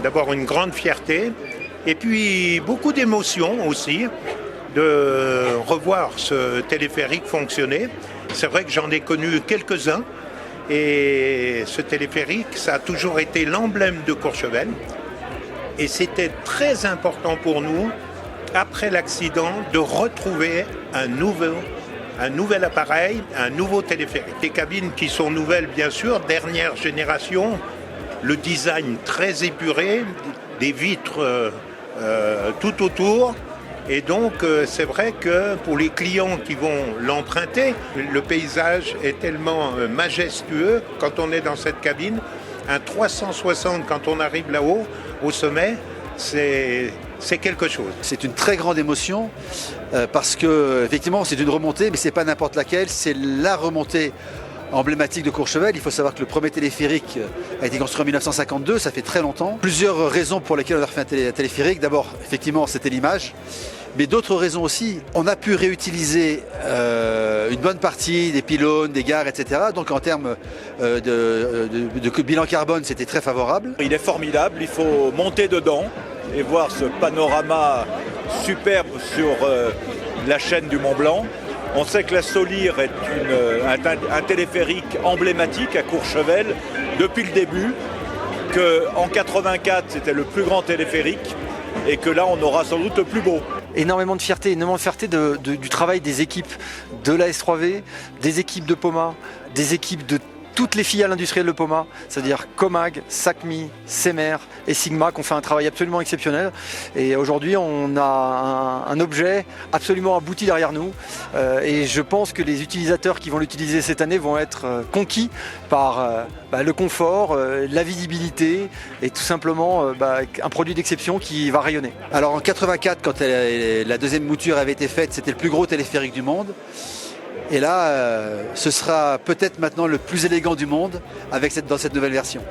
d'abord une grande fierté et puis beaucoup d'émotion aussi de revoir ce téléphérique fonctionner. C'est vrai que j'en ai connu quelques-uns et ce téléphérique, ça a toujours été l'emblème de Courchevel et c'était très important pour nous, après l'accident, de retrouver un nouvel appareil, un nouveau téléphérique. Des cabines qui sont nouvelles bien sûr, dernière génération, le design très épuré, des vitres tout autour. Et donc c'est vrai que pour les clients qui vont l'emprunter, le paysage est tellement majestueux quand on est dans cette cabine. Un 360 quand on arrive là-haut, au sommet, c'est quelque chose. C'est une très grande émotion parce que effectivement c'est une remontée, mais c'est pas n'importe laquelle, c'est la remontée emblématique de Courchevel. Il faut savoir que le premier téléphérique a été construit en 1952, ça fait très longtemps. Plusieurs raisons pour lesquelles on a refait un téléphérique. D'abord, effectivement, c'était l'image. Mais d'autres raisons aussi, on a pu réutiliser une bonne partie des pylônes, des gares, etc. Donc en termes de bilan carbone, c'était très favorable. Il est formidable, il faut monter dedans et voir ce panorama superbe sur la chaîne du Mont Blanc. On sait que la Solire est un téléphérique emblématique à Courchevel depuis le début, qu'en 84 c'était le plus grand téléphérique et que là on aura sans doute le plus beau. Énormément de fierté du travail des équipes de la S3V, des équipes de Poma, des équipes de toutes les filiales industrielles de Poma, c'est-à-dire Comag, Sacmi, Semer et Sigma, qui ont fait un travail absolument exceptionnel. Et aujourd'hui, on a un objet absolument abouti derrière nous. Et je pense que les utilisateurs qui vont l'utiliser cette année vont être conquis par le confort, la visibilité et tout simplement un produit d'exception qui va rayonner. Alors en 84, quand la deuxième mouture avait été faite, c'était le plus gros téléphérique du monde. Et là, ce sera peut-être maintenant le plus élégant du monde dans cette nouvelle version.